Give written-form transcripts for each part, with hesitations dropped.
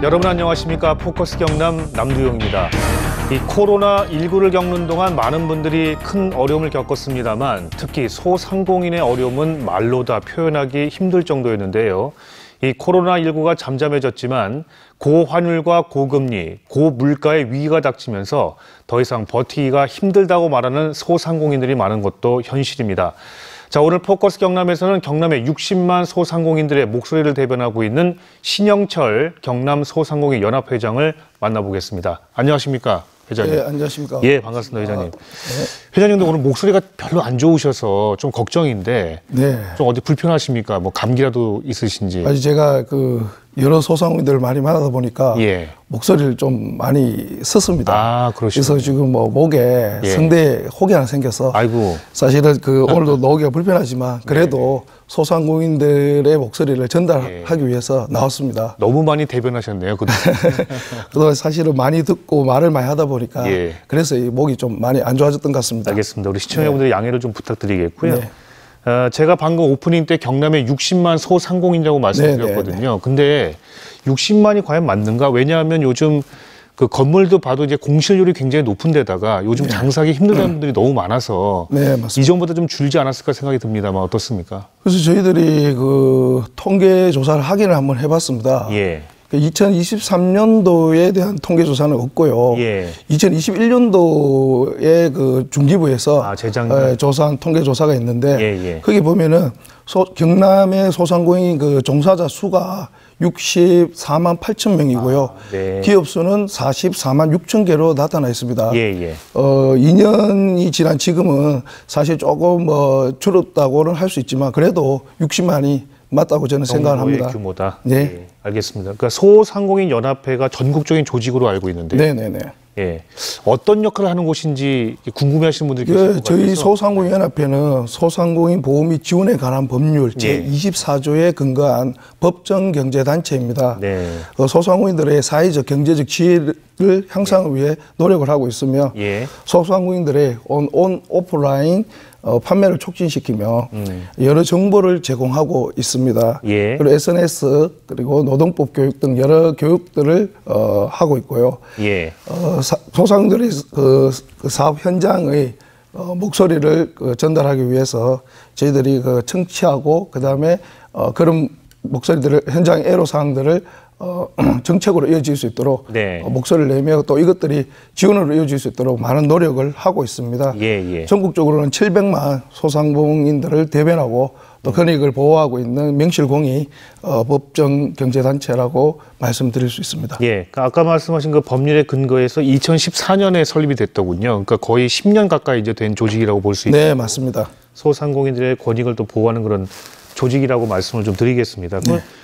여러분 안녕하십니까? 포커스 경남 남두용입니다. 이 코로나19를 겪는 동안 많은 분들이 큰 어려움을 겪었습니다만 특히 소상공인의 어려움은 말로 다 표현하기 힘들 정도였는데요. 이 코로나19가 잠잠해졌지만 고환율과 고금리, 고물가의 위기가 닥치면서 더 이상 버티기가 힘들다고 말하는 소상공인들이 많은 것도 현실입니다. 자, 오늘 포커스 경남에서는 경남의 60만 소상공인들의 목소리를 대변하고 있는 신영철 경남 소상공인 연합회장을 만나보겠습니다. 안녕하십니까, 회장님? 네, 안녕하십니까? 예, 반갑습니다, 회장님. 회장님도 오늘 목소리가 별로 안 좋으셔서 좀 걱정인데, 네. 좀 어디 불편하십니까? 뭐 감기라도 있으신지? 아니 제가 여러 소상공인들을 많이 만나다 보니까 예. 목소리를 좀 많이 썼습니다. 아, 그러시군요. 그래서 지금 목에 예. 성대에 혹이 하나 생겨서 아이고. 사실은 오늘도 나오기가 불편하지만 그래도 소상공인들의 목소리를 전달하기 위해서 나왔습니다. 너무 많이 대변하셨네요, 그동안. 그동안 사실은 많이 듣고 말을 많이 하다 보니까 그래서 이 목이 좀 많이 안 좋아졌던 것 같습니다. 알겠습니다. 우리 시청자분들의 양해를 좀 부탁드리겠고요. 네. 제가 방금 오프닝 때 경남에 60만 소상공인이라고 말씀드렸거든요. 근데 60만이 과연 맞는가? 왜냐하면 요즘 그 건물도 봐도 이제 공실률이 굉장히 높은 데다가 요즘 장사하기 힘들다는 분들이 너무 많아서 맞습니다. 이전보다 좀 줄지 않았을까 생각이 듭니다만 어떻습니까? 그래서 저희들이 통계 조사를 확인을 한번 해봤습니다. 예. 2023년도에 대한 통계조사는 없고요. 2021년도에 중기부에서 조사한 통계조사가 있는데 거기 보면은 경남의 소상공인 종사자 수가 64만 8천 명이고요. 기업 수는 44만 6천 개로 나타나 있습니다. 2년이 지난 지금은 사실 조금 줄었다고는 할 수 있지만 그래도 60만이 맞다고 저는 생각을 합니다. 규모다. 네, 알겠습니다. 그러니까 소상공인 연합회가 전국적인 조직으로 알고 있는데, 예, 어떤 역할을 하는 곳인지 궁금해하시는 분들이 계실 것 같아서. 저희 소상공인 연합회는 소상공인 보호 및 지원에 관한 법률 제24조에 근거한 법정 경제 단체입니다. 소상공인들의 사회적 경제적 지위를 향상을 위해 노력을 하고 있으며 소상공인들의 오프라인 판매를 촉진시키며 여러 정보를 제공하고 있습니다. 그리고 SNS 그리고 노동법 교육 등 여러 교육들을 하고 있고요. 소상공인들의 사업 현장의 목소리를 전달하기 위해서 저희들이 청취하고 그다음에 그런 목소리들을 현장의 애로사항들을 정책으로 이어질 수 있도록 목소리를 내며 또 이것들이 지원으로 이어질 수 있도록 많은 노력을 하고 있습니다. 전국적으로는 700만 소상공인들을 대변하고 또 권익을 보호하고 있는 명실공히 법정 경제단체라고 말씀드릴 수 있습니다. 그러니까 아까 말씀하신 그 법률에 근거해서 2014년에 설립이 됐더군요. 그러니까 거의 10년 가까이 이제 된 조직이라고 볼 수 있고. 네, 맞습니다. 소상공인들의 권익을 또 보호하는 그런 조직이라고 말씀을 좀 드리겠습니다.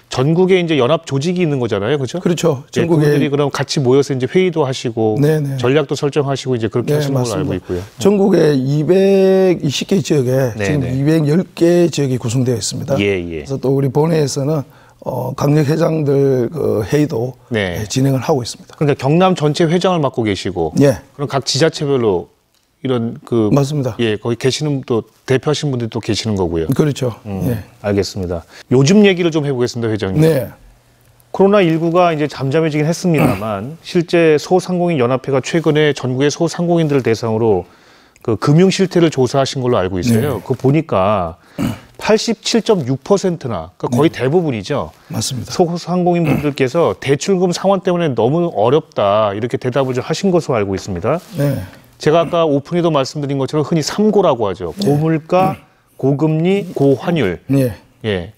전국에 이제 연합 조직이 있는 거잖아요, 그렇죠? 그렇죠. 전국에 그분들이 그럼 같이 모여서 이제 회의도 하시고 전략도 설정하시고 이제 그렇게 하시는 걸로 알고 있고요. 전국에 220개 지역에 지금 210개 지역이 구성되어 있습니다. 그래서 또 우리 본회에서는 강력 회장들 회의도 진행을 하고 있습니다. 그러니까 경남 전체 회장을 맡고 계시고, 그럼 각 지자체별로 이런 맞습니다. 거기 계시는 또 대표하신 분들이 또 계시는 거고요. 그렇죠. 알겠습니다. 요즘 얘기를 좀 해보겠습니다, 회장님. 코로나19가 이제 잠잠해지긴 했습니다만 실제 소상공인 연합회가 최근에 전국의 소상공인들을 대상으로 금융 실태를 조사하신 걸로 알고 있어요. 그거 보니까 87.6%나 그러니까 거의 대부분이죠. 맞습니다. 소상공인 분들께서 대출금 상환 때문에 너무 어렵다 이렇게 대답을 좀 하신 것으로 알고 있습니다. 제가 아까 오프닝에도 말씀드린 것처럼 흔히 3고라고 하죠. 고물가, 고금리, 고환율.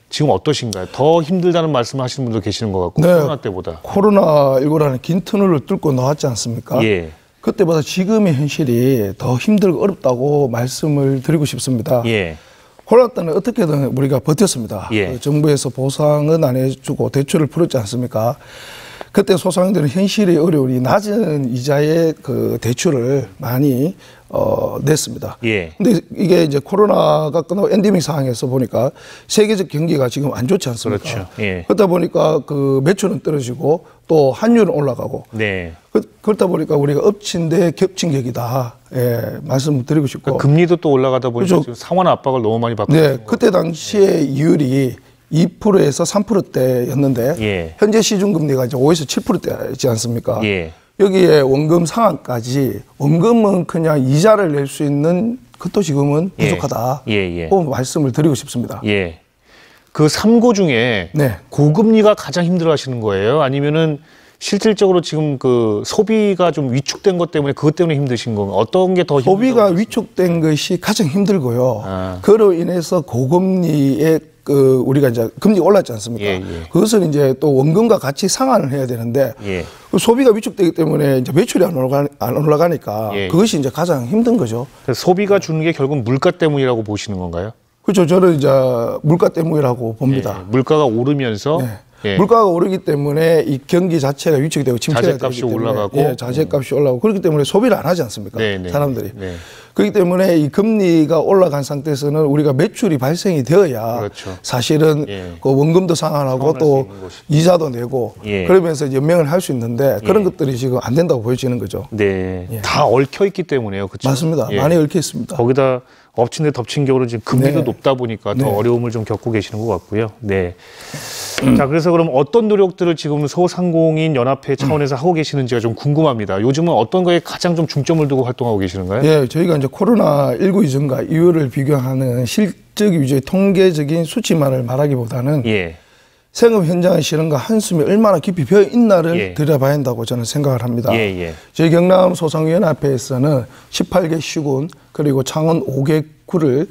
지금 어떠신가요? 더 힘들다는 말씀을 하시는 분도 계시는 것 같고 코로나 때보다. 코로나19라는 긴 터널을 뚫고 나왔지 않습니까? 그때보다 지금의 현실이 더 힘들고 어렵다고 말씀을 드리고 싶습니다. 코로나 때는 어떻게든 우리가 버텼습니다. 정부에서 보상은 안 해주고 대출을 풀었지 않습니까? 그때 소상공인들은 현실의 어려움이 낮은 이자의 대출을 많이 냈습니다. 근데 이게 이제 코로나가 끝나고 엔데믹 상황에서 보니까 세계적 경기가 지금 안 좋지 않습니까? 그러다 보니까 매출은 떨어지고 또 환율은 올라가고 그렇다 보니까 우리가 엎친 데 겹친 격이다. 말씀드리고 싶고 금리도 또 올라가다 보니까 지금 상환 압박을 너무 많이 받고 그때 당시에 이율이 2%에서 3%대였는데 현재 시중금리가 이제 5에서 7%대이지 않습니까? 여기에 원금 상한까지 원금은 그냥 이자를 낼 수 있는 그것도 지금은 부족하다. 그 말씀을 드리고 싶습니다. 그 3고 중에 고금리가 가장 힘들어하시는 거예요? 아니면은 실질적으로 지금 그 소비가 좀 위축된 것 때문에 그것 때문에 힘드신 건가요? 어떤 게 더 소비가 위축된 것이 가장 힘들고요. 그로 인해서 고금리에 그 우리가 이제 금리가 올랐지 않습니까? 그것은 이제 또 원금과 같이 상환을 해야 되는데 소비가 위축되기 때문에 이제 매출이 안 올라가니까 그것이 이제 가장 힘든 거죠. 소비가 주는 게 결국 물가 때문이라고 보시는 건가요? 그렇죠. 저는 이제 물가 때문이라고 봅니다. 물가가 오르면서 물가가 오르기 때문에 이 경기 자체가 위축이 되고 침체가 자재값이 올라가고 자재값이 올라가고 그렇기 때문에 소비를 안 하지 않습니까? 사람들이. 그렇기 때문에 이 금리가 올라간 상태에서는 우리가 매출이 발생이 되어야 사실은 그 원금도 상환하고 또 이자도 내고 그러면서 연명을 할 수 있는데 그런 것들이 지금 안 된다고 보여지는 거죠. 다 얽혀 있기 때문에요. 그렇죠? 맞습니다. 많이 얽혀 있습니다. 거기다 엎친 데 덮친 격으로 지금 금리도 높다 보니까 더 어려움을 좀 겪고 계시는 것 같고요. 자, 그래서 그럼 어떤 노력들을 지금 소상공인 연합회 차원에서 하고 계시는지가 좀 궁금합니다. 요즘은 어떤 거에 가장 좀 중점을 두고 활동하고 계시는가요? 저희가 이제 코로나19 이전과 이후를 비교하는 실적 위주의 통계적인 수치만을 말하기보다는 생업 현장의 실현과 한숨이 얼마나 깊이 배어 있나를 들여다봐야 한다고 저는 생각을 합니다. 저희 경남 소상공인연합회에서는 18개 시군 그리고 창원 5개 구를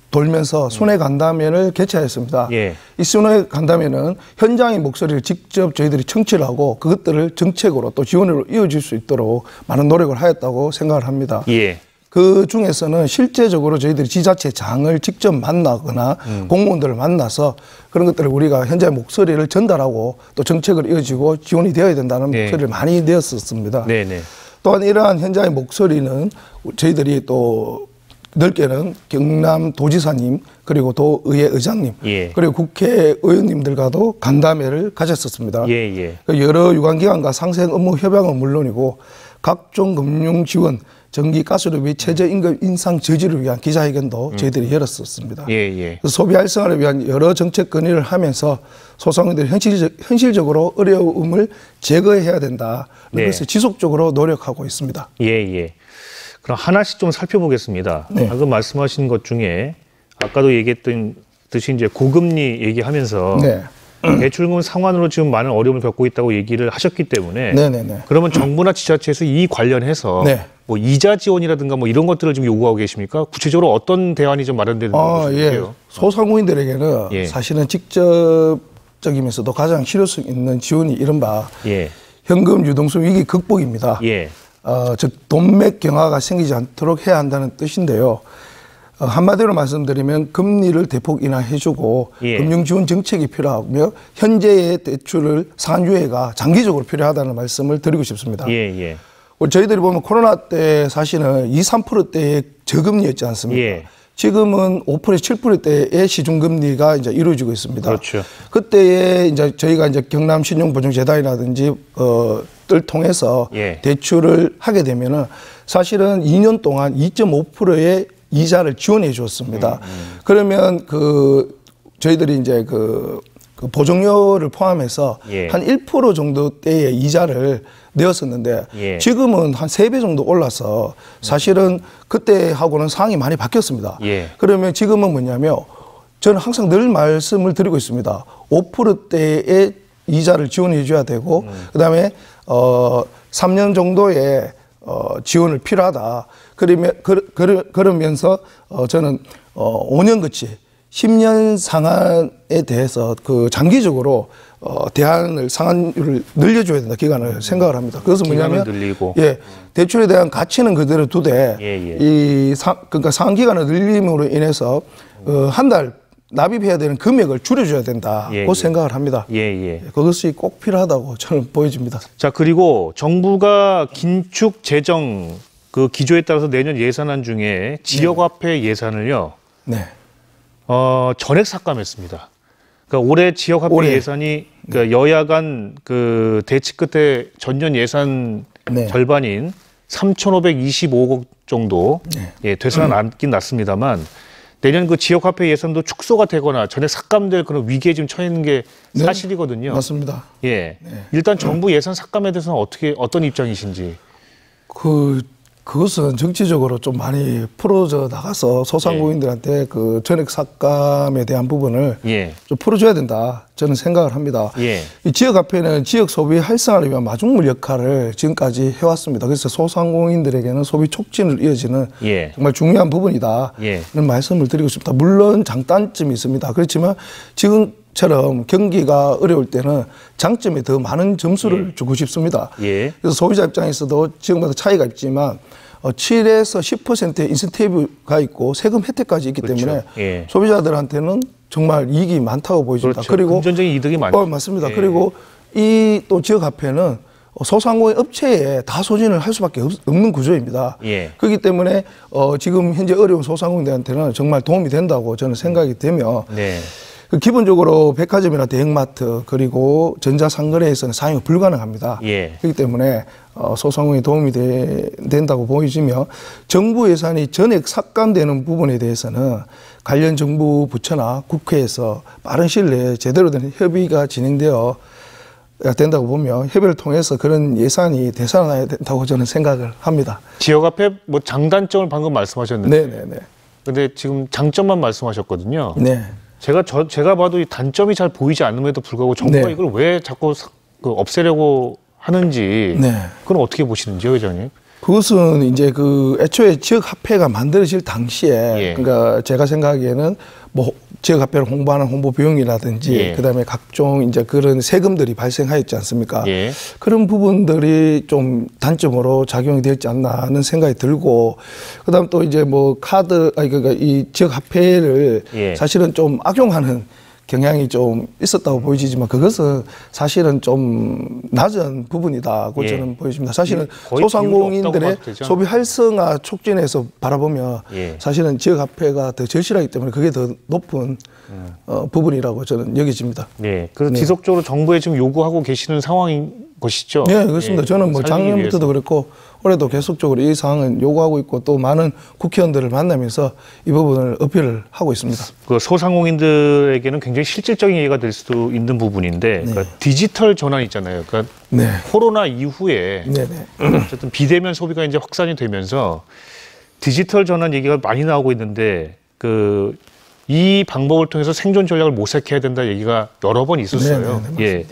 돌면서 순회 간담회를 개최했습니다. 이 순회 간담회는 현장의 목소리를 직접 저희들이 청취를 하고 그것들을 정책으로 또 지원으로 이어질 수 있도록 많은 노력을 하였다고 생각을 합니다. 그 중에서는 실제적으로 저희들이 지자체장을 직접 만나거나 공무원들을 만나서 그런 것들을 우리가 현장의 목소리를 전달하고 또 정책을 이어지고 지원이 되어야 된다는 목소리를 많이 내었었습니다. 또한 이러한 현장의 목소리는 저희들이 또 넓게는 경남 도지사님 그리고 도의회 의장님 그리고 국회의원님들과도 간담회를 가졌었습니다. 여러 유관기관과 상생 업무 협약은 물론이고 각종 금융 지원, 전기, 가스료 및 최저임금 인상 저지를 위한 기자회견도 저희들이 열었었습니다. 소비 활성화를 위한 여러 정책 건의를 하면서 소상공인들이 현실적으로 어려움을 제거해야 된다. 그래서 지속적으로 노력하고 있습니다. 그럼 하나씩 좀 살펴보겠습니다. 방금 말씀하신 것 중에 아까도 얘기했던 듯이 이제 고금리 얘기하면서 대출금 상환으로 지금 많은 어려움을 겪고 있다고 얘기를 하셨기 때문에 그러면 정부나 지자체에서 이 관련해서 뭐 이자 지원이라든가 뭐 이런 것들을 지금 요구하고 계십니까? 구체적으로 어떤 대안이 좀 마련되는 것인가요? 소상공인들에게는 사실은 직접적이면서도 가장 실효성 있는 지원이 이른바 현금 유동성 위기 극복입니다. 즉 돈맥 경화가 생기지 않도록 해야 한다는 뜻인데요. 한마디로 말씀드리면 금리를 대폭 인하해주고 금융지원 정책이 필요하며 현재의 대출을 상환유예가 장기적으로 필요하다는 말씀을 드리고 싶습니다. 저희들이 보면 코로나 때 사실은 2, 3%대의 저금리였지 않습니까? 지금은 5%, 7%대의 시중금리가 이제 이루어지고 있습니다. 그때에 이제 저희가 이제 경남 신용보증재단이라든지 를 통해서 대출을 하게 되면은 사실은 2년 동안 2.5%의 이자를 지원해 주었습니다. 그러면 저희들이 이제 그 보정료를 포함해서 한 1% 정도대의 이자를 내었었는데 지금은 한 3배 정도 올라서 사실은 그때하고는 상황이 많이 바뀌었습니다. 그러면 지금은 뭐냐면 저는 항상 늘 말씀을 드리고 있습니다. 5%대의 이자를 지원해 줘야 되고 그다음에 3년 정도의 지원을 필요하다. 그러면서 저는 5년 거치 10년 상한에 대해서 그 장기적으로 대안을 상한율을 늘려줘야 된다 기간을 생각을 합니다. 그것은 뭐냐면 대출에 대한 가치는 그대로 두되 그러니까 상한 기간을 늘림으로 인해서 한 달 납입해야 되는 금액을 줄여줘야 된다고 생각을 합니다. 그것이 꼭 필요하다고 저는 보여집니다. 자, 그리고 정부가 긴축 재정 그 기조에 따라서 내년 예산안 중에 지역화폐 예산을요. 전액 삭감했습니다. 그러니까 올해 지역화폐 예산이 그러니까 여야 간 그 대치 끝에 전년 예산 절반인 3,525억 정도 되서는 않긴 났습니다만 내년 그 지역화폐 예산도 축소가 되거나 전액 삭감될 그런 위기에 지금 처해 있는 게 네, 사실이거든요. 맞습니다. 예. 네. 일단 정부 예산 삭감에 대해서는 어떤 입장이신지. 그것은 정치적으로 좀 많이 풀어져 나가서 소상공인들한테 그 전액 삭감에 대한 부분을 예. 좀 풀어줘야 된다. 저는 생각을 합니다. 예. 이 지역화폐는 지역 소비 활성화를 위한 마중물 역할을 지금까지 해왔습니다. 그래서 소상공인들에게는 소비 촉진을 이어지는 예. 정말 중요한 부분이다. 예. 이런 말씀을 드리고 싶다. 물론 장단점이 있습니다. 그렇지만 지금처럼 경기가 어려울 때는 장점에 더 많은 점수를 주고 싶습니다. 예. 그래서 소비자 입장에서도 지금보다 차이가 있지만 7에서 10%의 인센티브가 있고 세금 혜택까지 있기 그렇죠. 때문에 예. 소비자들한테는 정말 이익이 많다고 보여집니다. 그렇죠. 그리고 금전적인 이득이 많죠. 맞습니다. 예. 그리고 이 또 지역화폐는 소상공인 업체에 다 소진을 할 수밖에 없는 구조입니다. 예. 그렇기 때문에 지금 현재 어려운 소상공인들한테는 정말 도움이 된다고 저는 생각이 되며 네. 기본적으로 백화점이나 대형마트 그리고 전자상거래에서는 사용이 불가능합니다. 예. 그렇기 때문에 소상공인에 도움이 된다고 보여지며 정부 예산이 전액 삭감되는 부분에 대해서는 관련 정부 부처나 국회에서 빠른 시일 내에 제대로 된 협의가 진행되어 된다고 보며 협의를 통해서 그런 예산이 되살아나야 된다고 저는 생각을 합니다. 지역화폐 뭐 장단점을 방금 말씀하셨는데. 네네네. 근데 지금 장점만 말씀하셨거든요. 네. 제가 봐도 이 단점이 잘 보이지 않음에도 불구하고 정부가 네. 이걸 왜 자꾸 없애려고 하는지 네. 그건 어떻게 보시는지요, 회장님? 그것은 이제 애초에 지역화폐가 만들어질 당시에 예. 그러니까 제가 생각하기에는 뭐 지역화폐를 홍보하는 홍보 비용이라든지 예. 그다음에 각종 이제 그런 세금들이 발생하였지 않습니까? 예. 그런 부분들이 좀 단점으로 작용이 되지 않나 하는 생각이 들고 그다음 또 이제 뭐 그러니까 이 지역화폐를 예. 사실은 좀 악용하는 경향이 좀 있었다고 보여지지만 그것은 사실은 좀 낮은 부분이다고 예. 저는 보여집니다. 사실은 거의 소상공인들의 비율이 없다고 봐도 되죠. 소비 활성화 촉진에서 바라보면 예. 사실은 지역화폐가 더 절실하기 때문에 그게 더 높은 부분이라고 저는 여겨집니다. 네. 그래서 네. 지속적으로 정부에 지금 요구하고 계시는 상황인 것이죠. 네, 그렇습니다. 예. 저는 뭐 살리기 작년부터도 위해서. 그랬고 올해도 계속적으로 이 사항은 요구하고 있고 또 많은 국회의원들을 만나면서 이 부분을 어필을 하고 있습니다. 그 소상공인들에게는 굉장히 실질적인 얘기가 될 수도 있는 부분인데 네. 그러니까 디지털 전환 있잖아요. 그러니까 네. 코로나 이후에 네네. 어쨌든 비대면 소비가 이제 확산이 되면서 디지털 전환 얘기가 많이 나오고 있는데 이 방법을 통해서 생존 전략을 모색해야 된다 얘기가 여러 번 있었어요. 네네, 예.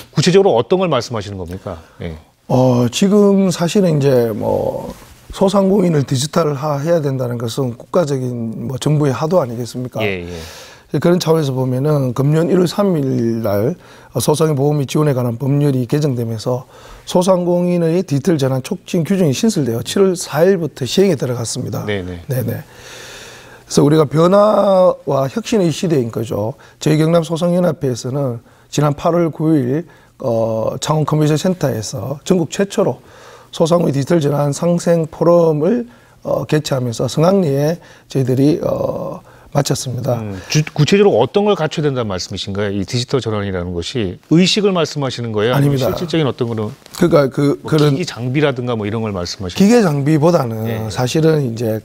구체적으로 어떤 걸 말씀하시는 겁니까? 예. 지금 사실은 이제 뭐 소상공인을 디지털화 해야 된다는 것은 국가적인 뭐 정부의 하도 아니겠습니까? 예, 예. 그런 차원에서 보면은 금년 1월 3일 날 소상인 보호 및 지원에 관한 법률이 개정되면서 소상공인의 디지털 전환 촉진 규정이 신설되어 7월 4일부터 시행에 들어갔습니다. 네네. 네네. 그래서 우리가 변화와 혁신의 시대인 거죠. 저희 경남 소상연합회에서는 지난 8월 9일 창원 컨벤션 센터에서 전국 최초로 소상공인 디지털 전환 상생 포럼을 개최하면서 성황리에 저희들이 마쳤습니다. 구체적으로 어떤 걸 갖춰야 된다는 말씀이신가요? 이 디지털 전환이라는 것이 의식을 말씀하시는 거예요? 아니면 아닙니다. 실질적인 어떤 거는 그러니까 그런 기기 장비라든가 뭐 이런 걸 말씀하시는 기계 장비보다는 예. 사실은 이제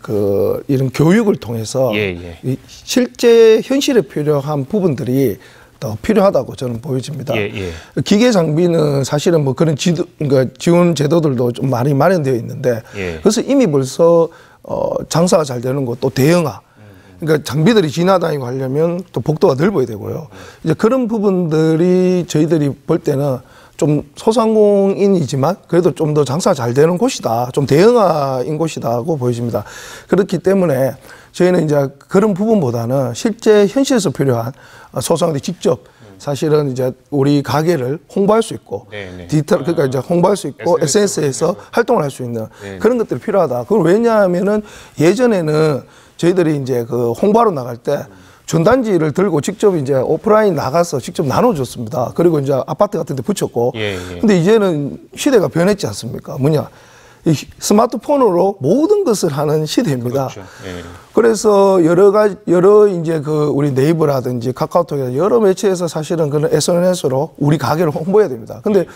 이런 교육을 통해서 예. 이 실제 현실에 필요한 부분들이 더 필요하다고 저는 보여집니다. 예. 기계 장비는 사실은 뭐 그런 그러니까 지원 제도들도 좀 많이 마련되어 있는데 예. 그래서 이미 벌써 장사가 잘 되는 것 또 대형화. 그러니까 장비들이 지나다니고 하려면 또 복도가 넓어야 되고요. 이제 그런 부분들이 저희들이 볼 때는 좀 소상공인이지만 그래도 좀 더 장사가 잘 되는 곳이다. 좀 대형화인 곳이다고 보여집니다. 그렇기 때문에 저희는 이제 그런 부분보다는 실제 현실에서 필요한 소상공인들이 직접 사실은 이제 우리 가게를 홍보할 수 있고 네네. 디지털 그러니까 이제 홍보할 수 있고 SNS에서 활동을 할 수 있는 네네. 그런 것들이 필요하다. 그걸 왜냐하면은 예전에는 저희들이 이제 홍보하러 나갈 때 전단지를 들고 직접 이제 오프라인 나가서 직접 나눠줬습니다. 그리고 이제 아파트 같은 데 붙였고. 예. 근데 이제는 시대가 변했지 않습니까? 이 스마트폰으로 모든 것을 하는 시대입니다. 그렇죠. 예. 그래서 여러 이제 우리 네이버라든지 카카오톡이나 여러 매체에서 사실은 그런 SNS로 우리 가게를 홍보해야 됩니다. 근데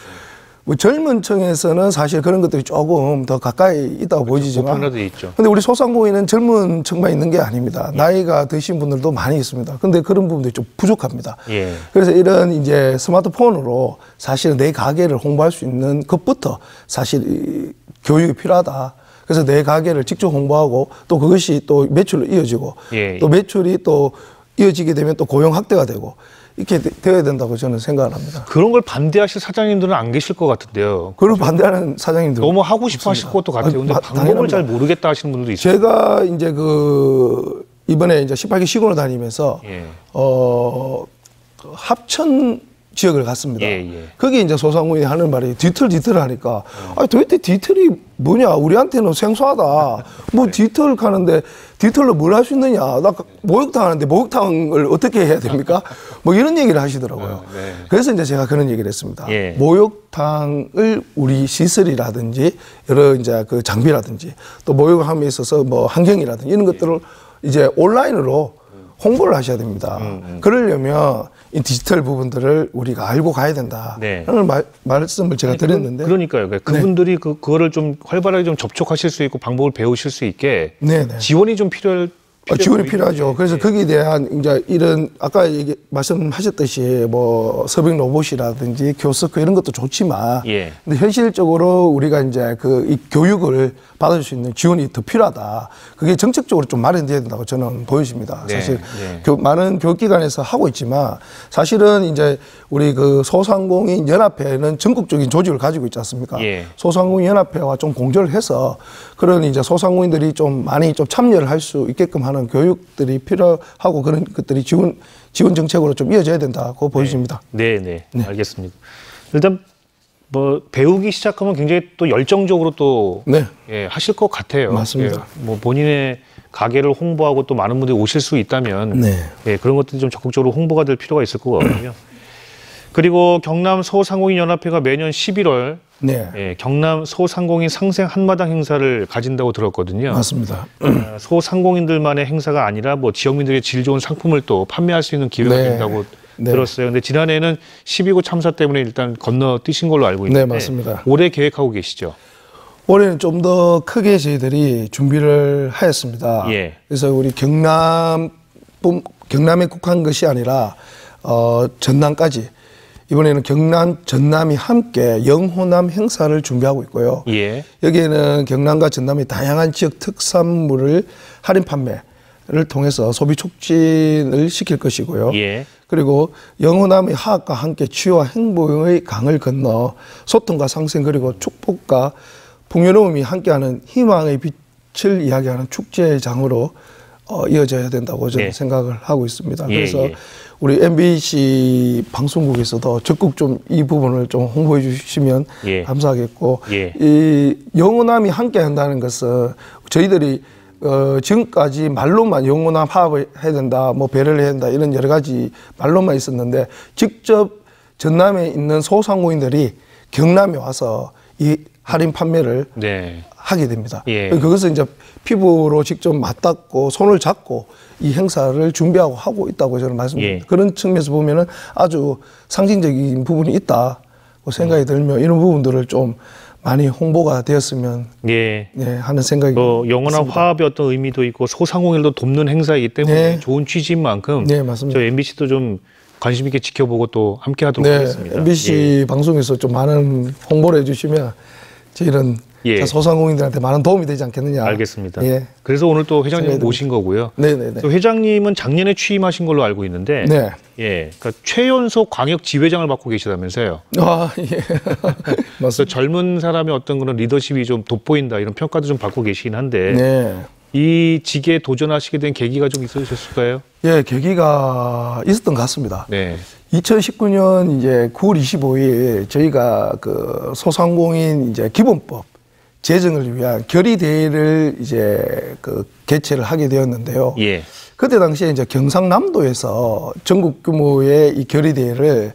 뭐 젊은 층에서는 사실 그런 것들이 조금 더 가까이 있다고 보이지만, 보편화돼 있죠. 근데 우리 소상공인은 젊은 층만 있는 게 아닙니다. 나이가 드신 분들도 많이 있습니다. 근데 그런 부분들이 좀 부족합니다. 예. 그래서 이런 이제 스마트폰으로 사실은 내 가게를 홍보할 수 있는 것부터 사실 이 교육이 필요하다. 그래서 내 가게를 직접 홍보하고 또 그것이 또 매출로 이어지고 또 매출이 또 이어지게 되면 또 고용 확대가 되고 이렇게 되어야 된다고 저는 생각을 합니다. 그런 걸 반대하실 사장님들은 안 계실 것 같은데요. 그걸 반대하는 사장님들 너무 하고 싶어 하실 것도 같아요. 근데 방법을 잘 모르겠다 하시는 분들도 있어요. 제가 이제 그 이번에 이제 18기 시군을 다니면서 합천 지역을 갔습니다. 거기 이제 소상공인이 하는 말이 디지털 하니까 아니 도대체 디지털이 뭐냐, 우리한테는 생소하다. 뭐 디지털 가는데 디지털로 뭘 할 수 있느냐, 나 목욕탕 하는데 목욕탕을 어떻게 해야 됩니까? 뭐 이런 얘기를 하시더라고요. 그래서 이제 제가 그런 얘기를 했습니다. 목욕탕을 우리 시설이라든지 여러 이제 그 장비라든지 또 목욕함에 있어서 뭐 환경이라든지 이런 것들을 이제 온라인으로 홍보를 하셔야 됩니다. 그러려면 이 디지털 부분들을 우리가 알고 가야 된다. 라는 말씀을 제가 드렸는데. 그러니까요. 그분들이 그거를 좀 활발하게 좀 접촉하실 수 있고 방법을 배우실 수 있게 지원이 좀 지원이 필요하죠. 그래서 거기에 대한 이제 이런 아까 말씀하셨듯이 뭐 서빙 로봇이라든지 키오스크 이런 것도 좋지만, 근데 현실적으로 우리가 이제 이 교육을 받을 수 있는 지원이 더 필요하다. 그게 정책적으로 좀 마련돼야 된다고 저는 보여집니다. 사실 많은 교육기관에서 하고 있지만 사실은 이제 우리 그 소상공인 연합회는 전국적인 조직을 가지고 있지 않습니까? 소상공인 연합회와 좀 공조를 해서 그런 이제 소상공인들이 좀 많이 좀 참여를 할 수 있게끔 하는 교육들이 필요하고 그런 것들이 지원 정책으로 좀 이어져야 된다고 보여집니다. 네. 알겠습니다. 일단 뭐 배우기 시작하면 굉장히 또 열정적으로 또 하실 것 같아요. 맞습니다. 뭐 본인의 가게를 홍보하고 또 많은 분들이 오실 수 있다면 그런 것들이 좀 적극적으로 홍보가 될 필요가 있을 것 같거든요. 그리고 경남 소상공인연합회가 매년 11월 경남 소상공인 상생 한마당 행사를 가진다고 들었거든요. 맞습니다. 소상공인들만의 행사가 아니라 뭐 지역민들의 질 좋은 상품을 또 판매할 수 있는 기회가 된다고 들었어요. 근데 지난해에는 12구 참사 때문에 일단 건너뛰신 걸로 알고 있는데 맞습니다. 올해 계획하고 계시죠? 올해는 좀 더 크게 저희들이 준비를 하였습니다. 그래서 우리 경남에 국한 것이 아니라 전남까지 이번에는 경남, 전남이 함께 영호남 행사를 준비하고 있고요. 여기에는 경남과 전남의 다양한 지역 특산물을 할인 판매를 통해서 소비 촉진을 시킬 것이고요. 그리고 영호남의 화합과 함께 치유와 행복의 강을 건너 소통과 상생 그리고 축복과 풍요로움이 함께하는 희망의 빛을 이야기하는 축제장으로 이어져야 된다고 저는 생각을 하고 있습니다. 그래서 우리 MBC 방송국에서도 적극 좀 이 부분을 좀 홍보해 주시면 감사하겠고, 이 영호남이 함께 한다는 것은 저희들이 지금까지 말로만 영호남 화합을 해야 된다, 뭐 배려를 해야 된다 이런 여러 가지 말로만 있었는데 직접 전남에 있는 소상공인들이 경남에 와서 이 할인 판매를 하게 됩니다. 그것을 이제 피부로 직접 맞닿고 손을 잡고 이 행사를 준비하고 하고 있다고 저는 말씀드립니다. 그런 측면에서 보면은 아주 상징적인 부분이 있다고 생각이 들며 이런 부분들을 좀 많이 홍보가 되었으면 하는 생각이 영원한 화합의 어떤 의미도 있고 소상공인도 돕는 행사이기 때문에 좋은 취지인 만큼 저희 MBC도 좀 관심 있게 지켜보고 또 함께 하도록 하겠습니다. MBC 방송에서 좀 많은 홍보를 해주시면 저희는 소상공인들한테 많은 도움이 되지 않겠느냐. 알겠습니다. 그래서 오늘 또 회장님 모신 거고요. 또 회장님은 작년에 취임하신 걸로 알고 있는데, 그러니까 최연소 광역 지회장을 맡고 계시다면서요. 맞습니다. 젊은 사람의 어떤 그런 리더십이 좀 돋보인다 이런 평가도 좀 받고 계시긴 한데, 이 직에 도전하시게 된 계기가 좀 있으셨을까요? 계기가 있었던 것 같습니다. 2019년 이제 9월 25일 저희가 그 소상공인 이제 기본법 제정을 위한 결의대회를 이제 그 개최를 하게 되었는데요. 그때 당시에 이제 경상남도에서 전국 규모의 이 결의대회를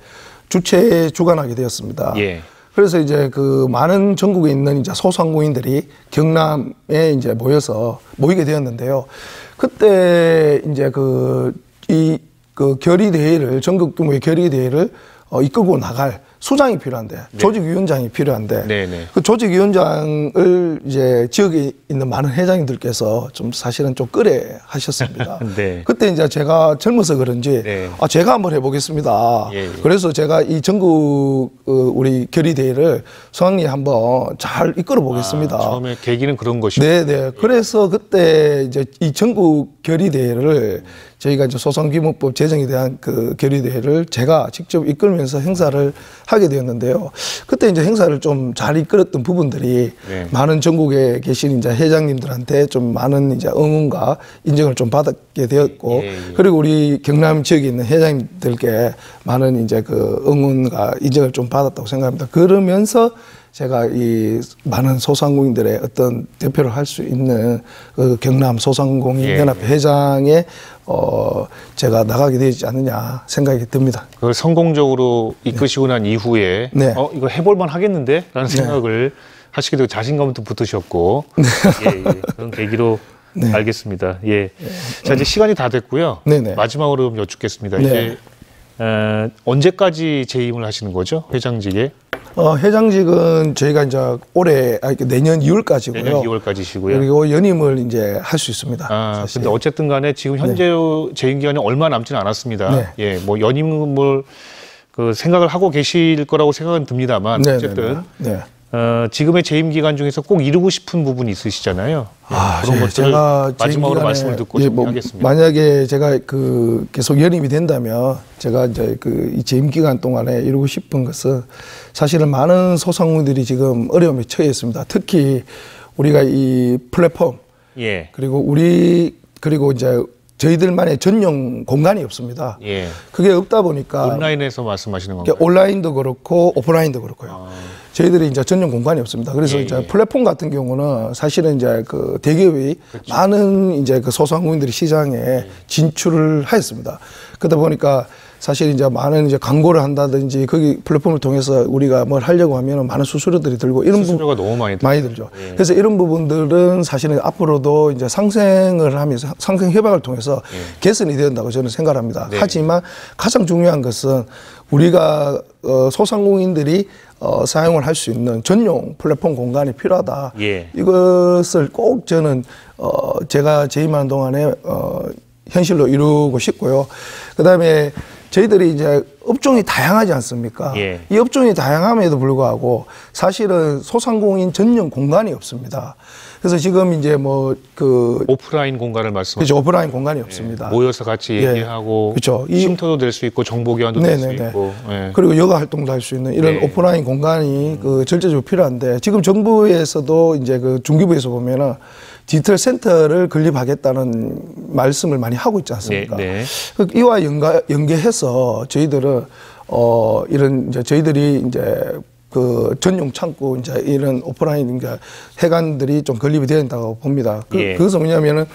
주관하게 되었습니다. 그래서 이제 그 많은 전국에 있는 이제 소상공인들이 경남에 이제 모이게 되었는데요. 그때 이제 그 결의대회를 전국 규모의 결의대회를 이끌고 나갈 수장이 필요한데, 네. 조직위원장이 필요한데, 네네. 그 조직위원장을 이제 지역에 있는 많은 회장님들께서 좀 사실은 좀 끌에 하셨습니다. 네. 그때 이제 제가 젊어서 그런지, 네. 제가 한번 해보겠습니다. 예, 예. 그래서 제가 이 전국 우리 결의대회를 수학리 한번 잘 이끌어 보겠습니다. 처음에 계기는 그런 것이고. 네네. 그래서 그때 이제 이 전국 결의대회를 저희가 이제 소상규모법 제정에 대한 그 결의대회를 제가 직접 이끌면서 행사를 하게 되었는데요. 그때 이제 행사를 좀 잘 이끌었던 부분들이 네. 많은 전국에 계신 이제 회장님들한테 좀 많은 이제 응원과 인정을 좀 받게 되었고, 그리고 우리 경남 지역에 있는 회장님들께 많은 이제 그 응원과 인정을 좀 받았다고 생각합니다. 그러면서 제가 이 많은 소상공인들의 어떤 대표를 할 수 있는 그 경남 소상공인 연합회 회장에 제가 나가게 되지 않느냐 생각이 듭니다. 그걸 성공적으로 이끄시고 난 이후에 네. 이거 해볼만 하겠는데? 라는 생각을 하시게 되고 자신감도 붙으셨고 예, 그런 계기로 네. 알겠습니다. 예. 자, 이제 시간이 다 됐고요. 네네. 마지막으로 좀 여쭙겠습니다. 네. 이제 언제까지 재임을 하시는 거죠? 회장직에? 회장직은 저희가 이제 올해, 내년 2월까지고요. 내년 2월까지시고요. 그리고 연임을 이제 할 수 있습니다. 사실. 근데 어쨌든 간에 지금 현재 재임 기간이 얼마 남지는 않았습니다. 네. 예, 뭐 연임을 그 생각을 하고 계실 거라고 생각은 듭니다만 네, 어쨌든 네, 네. 지금의 재임 기간 중에서 꼭 이루고 싶은 부분이 있으시잖아요. 그런 것들을 제가 마지막으로 말씀을 듣고 정리하겠습니다. 만약에 제가 그 계속 연임이 된다면 제가 이제 그 이 재임 기간 동안에 이루고 싶은 것은 사실은 많은 소상공인들이 지금 어려움에 처해 있습니다. 특히 우리가 이 플랫폼 예. 그리고 이제 저희들만의 전용 공간이 없습니다. 예. 그게 없다 보니까 온라인에서 말씀하시는 건가요? 온라인도 그렇고 오프라인도 그렇고요. 저희들이 이제 전용 공간이 없습니다. 그래서 예, 이제 예. 플랫폼 같은 경우는 사실은 이제 그 대기업이 그렇죠. 많은 이제 그 소상공인들이 시장에 진출을 하였습니다. 그러다 보니까 사실 이제 많은 이제 광고를 한다든지 거기 플랫폼을 통해서 우리가 뭘 하려고 하면 많은 수수료들이 들고 이런 수수료가 너무 많이 들죠. 그래서 이런 부분들은 사실은 앞으로도 이제 상생을 하면서 상생 협약을 통해서 개선이 된다고 저는 생각합니다. 네. 하지만 가장 중요한 것은 우리가 소상공인들이 사용을 할 수 있는 전용 플랫폼 공간이 필요하다. 예. 이것을 꼭 저는 제가 재임하는 동안에 현실로 이루고 싶고요. 그다음에 저희들이 이제 업종이 다양하지 않습니까? 예. 이 업종이 다양함에도 불구하고 사실은 소상공인 전용 공간이 없습니다. 그래서 지금 이제 뭐 오프라인 공간을 말씀하시죠. 그렇죠. 오프라인 공간이 없습니다. 모여서 같이 얘기하고 그렇죠. 쉼터도 될 수 있고 정보 교환도 될 수 있고 그리고 여가 활동도 할 수 있는 이런 오프라인 공간이 절대적으로 필요한데 지금 정부에서도 이제 그 중기부에서 보면은 디지털 센터를 건립하겠다는 말씀을 많이 하고 있지 않습니까? 이와 연계해서 저희들은 이런 이제 저희들이 이제 그 전용 창구 이제 이런 오프라인 그러니까 해관들이 좀 건립이 되어야 된다고 봅니다. 그것은 뭐냐면은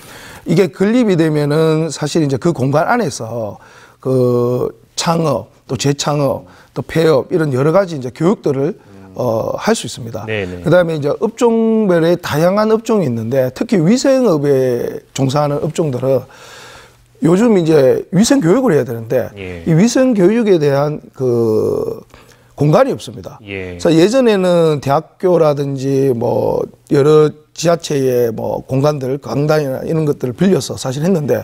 이게 건립이 되면은 사실 이제 그 공간 안에서 그 창업 또 재창업 또 폐업 이런 여러 가지 이제 교육들을 할 수 있습니다. 그다음에 이제 업종별의 다양한 업종이 있는데 특히 위생업에 종사하는 업종들은 요즘 이제 위생 교육을 해야 되는데 이 위생 교육에 대한 그 공간이 없습니다. 그래서 예전에는 대학교라든지 뭐 여러 지자체의 뭐 공간들, 강당이나 이런 것들을 빌려서 사실 했는데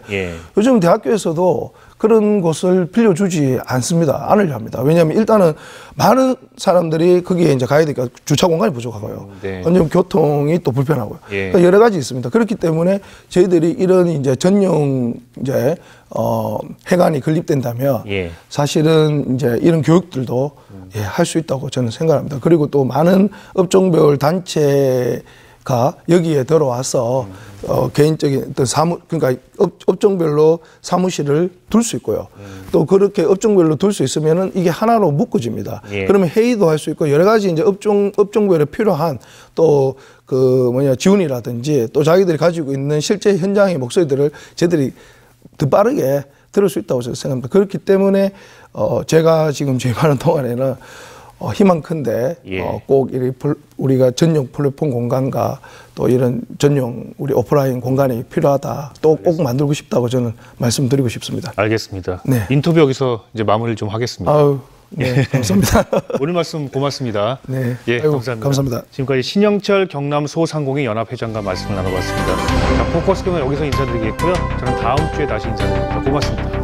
요즘 대학교에서도 그런 곳을 빌려주지 않습니다. 않으려 합니다. 왜냐하면 일단은 많은 사람들이 거기에 이제 가야 되니까 주차 공간이 부족하고요. 왜냐하면 교통이 또 불편하고요. 그러니까 여러 가지 있습니다. 그렇기 때문에 저희들이 이런 이제 전용 이제 해관이 건립된다면 사실은 이제 이런 교육들도 할 수 있다고 저는 생각합니다. 그리고 또 많은 업종별 단체가 여기에 들어와서 개인적인 어떤 그러니까 업종별로 사무실을 둘 수 있고요. 또 그렇게 업종별로 둘 수 있으면은 이게 하나로 묶어집니다. 그러면 회의도 할 수 있고 여러 가지 이제 업종별에 필요한 또 지원이라든지 또 자기들이 가지고 있는 실제 현장의 목소리들을 저희들이 더 빠르게 들을 수 있다고 저는 생각합니다. 그렇기 때문에 제가 지금 재임하는 동안에는 희망컨대 꼭 우리가 전용 플랫폼 공간과 또 이런 전용 우리 오프라인 공간이 필요하다. 또 꼭 만들고 싶다고 저는 말씀드리고 싶습니다. 알겠습니다. 인터뷰 여기서 이제 마무리를 좀 하겠습니다. 네, 감사합니다. 오늘 말씀 고맙습니다. 네, 예, 아이고, 감사합니다. 감사합니다. 지금까지 신영철 경남 소상공인 연합회장과 말씀을 나눠봤습니다. 자, 포커스 경은 여기서 인사드리겠고요. 저는 다음 주에 다시 인사드립니다. 고맙습니다.